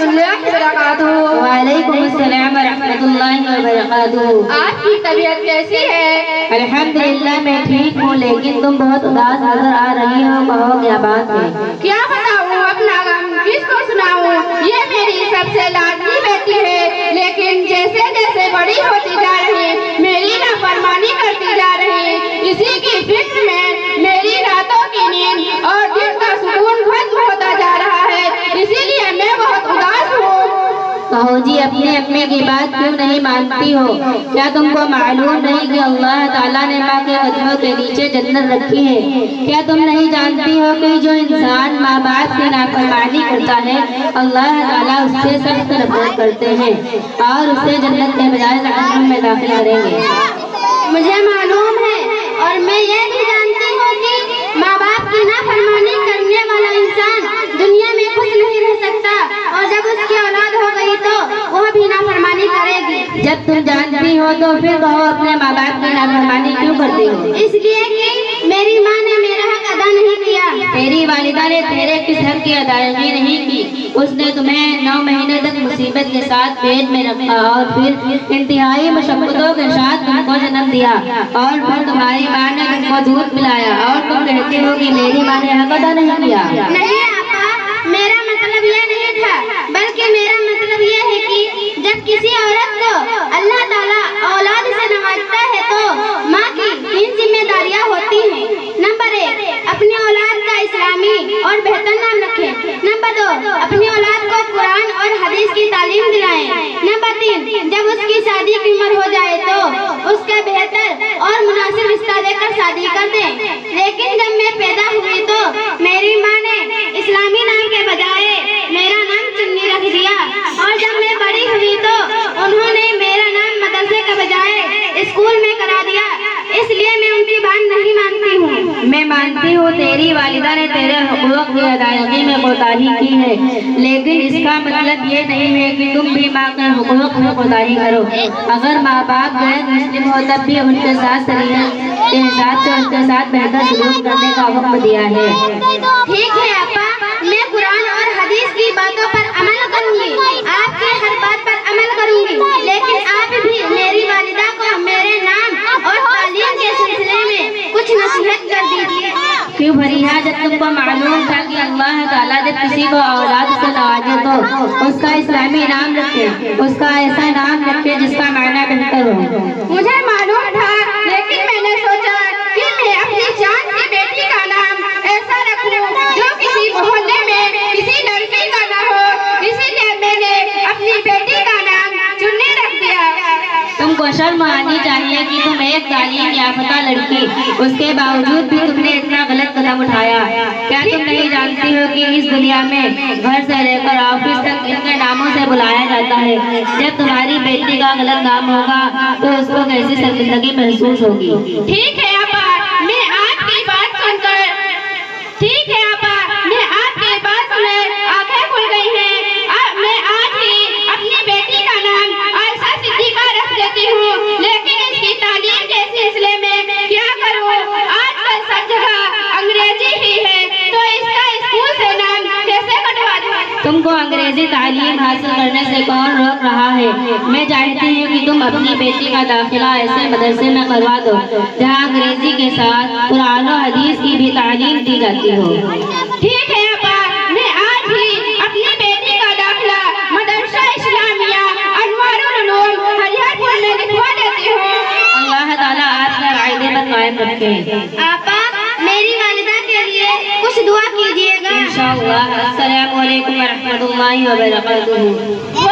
रहमतुल्लाहि व बरकातुहू। वालेकुम अस्सलाम व रहमतुल्लाहि व बरकातुहू। आपकी तबीयत कैसी है? अल्हम्दुलिल्लाह मैं ठीक हूँ, लेकिन तुम बहुत उदास नजर आ रही हो, कहो क्या बात है? क्या बताऊँ अपना गम किसको सुनाऊँ? ये मेरी सबसे लाडली बेटी है, लेकिन जैसे जैसे बड़ी होती जा रही मेरी नाफरमानी करती जा रही। इसी की फिक्र में मेरी रातों की नींद और दिन का सुकून खत्म होता जा रहा है, इसीलिए मैं बहुत उदास हूँ। कहो जी, अपने अम्मी की बात क्यों नहीं मानती हो? क्या तुमको मालूम नहीं कि अल्लाह ताला ने माँ के कदमों के नीचे जन्नत रखी है? क्या तुम नहीं जानती हो कि जो इंसान माँ बाप की नाफरमानी करता है अल्लाह ताला उससे सख्त नफरत करते हैं और उसे जन्नत के बजाय जहन्नम में दाखिल करेंगे। मुझे मालूम है और मैं ये भी जानती हूँ कि माँ बाप की नाफरमानी करने वाला इंसान दुनिया में खुश नहीं रह सकता, और जब उसकी औलाद हो गई तो वह भी नाफरमानी करेगी। जब तुम जानती हो तो फिर कहो अपने माँ बाप की नाफरमानी क्यों करती हो? इसलिए कि मेरी माँ ने मेरा हक अदा नहीं किया। तेरी वालिदा ने तेरे किस हक की अदायगी नहीं की? उसने तुम्हें 9 महीने तक मुसीबत के साथ पेट में रखा और फिर इंतहाई मशक्कतों के साथ तुमको जन्म दिया, और फिर तुम्हारी माँ ने तुमको दूध पिलाया और तुम कहती हो कि मेरी माँ ने हक अदा नहीं किया। नहीं आपा, मेरा मतलब ये नहीं था, बल्कि मेरा मतलब ये है कि जब किसी औरत को अल्लाह ताला औलाद से नवाजता है तो माँ की 3 जिम्मेदारियाँ होती हैं। नंबर 1, अपनी औलाद का इस्लामी और बेहतर नाम रखें। नंबर 2, अपनी औलाद को कुरान और हदीस की तालीम दिलाएं। नंबर 3, जब उसकी शादी की उम्र हो जाए तो उसका बेहतर और मुनासिब रिश्ता देकर शादी कर दें। लेकिन जब मैं पैदा हुई तो मेरी माँ ने इस्लामी नाम के बजाय मेरा नाम चुन्नी रख दिया, और जब मैं बड़ी हुई तो उन्होंने मेरा नाम मदरसे के बजाय स्कूल में करा दिया। इसलिए मैं उनकी बात नहीं मानती हूँ। मैं मानती हूँ तेरी वालिदा ने तेरे हुकूक की अदायगी में कोताही की है, लेकिन इसका मतलब ये नहीं है कि तुम भी माँ के हुकूक में कोताही करो। अगर माँ बाप गैर मुस्लिम हो तब भी उनके साथ शरीयत के हिसाब से उनके साथ बेहतर सलूक करने का हुक्म दिया है। ठीक है आपा, मैं कुरान और हदीस की बातों पर अमल करूंगी, आपकी हर बात पर अमल करूंगी, लेकिन आप भी मेरी वालिदा को मेरे नाम और तालीम के सिलसिले में कुछ नसीहत कर दीजिए। क्यों भरिया, जब तुमको मालूम था कि अल्लाह ताला जब किसी को औलाद से नवाजे तो उसका इस्लामी नाम रखे, उसका ऐसा नाम रखे जिसका मायना बेहतर हो। मुझे मालूम था, लेकिन मैंने सोचा कि मैं अपनी जान की बेटी का नाम ऐसा रखूं जो किसी मोहल्ले में किसी लड़की का ना हो, इसीलिए मैंने अपनी बेटी का नाम चुन्नी रख दिया। तुमको शर्म आनी चाहिए कि तुम एक तालीम याफ्ता लड़की, उसके बावजूद भी तुमने इतना गलत कदम उठाया। क्या तुम नहीं जानती हो कि इस दुनिया में घर से लेकर ऑफिस तक इनके नामों से बुलाया जाता है? जब तुम्हारी बेटी का गलत नाम होगा तो उसको कैसी शर्मिंदगी महसूस होगी। ठीक है आपा, मैं आपकी बात सुनकर आंखें खुल गई हैं। मैं आज ही अपनी बेटी का नाम आयशा सिद्दीका रख देती हूँ, लेकिन इसकी तालीम के सिलसिले में क्या करूँ? आजकल सब जगह अंग्रेजी ही है, तो इसका स्कूल से नाम कैसे कटवा दूँ? तुमको अंग्रेजी तालीम हासिल करने से कौन रोक रहा है? मैं चाहती हूँ कि तुम अपनी बेटी का दाखिला ऐसे मदरसे में करवा दो जहाँ अंग्रेजी के साथ कुरान और हदीस की भी तालीम दी जाती हो। ठीक है आपा, मैं आज ही अपनी बेटी का दाखिला मदरसा इस्लामिया अनवारुल उलूम हरियाणपुर में लिखवा देती हूँ। अल्लाह ताला आपका राइदे पर कायम रखे। आपा, मेरी वालिदा के लिए कुछ दुआ कीजिएगा। इंशाअल्लाह। अस्सलामु अलैकुम व रहमतुल्लाहि व बरकातुहू।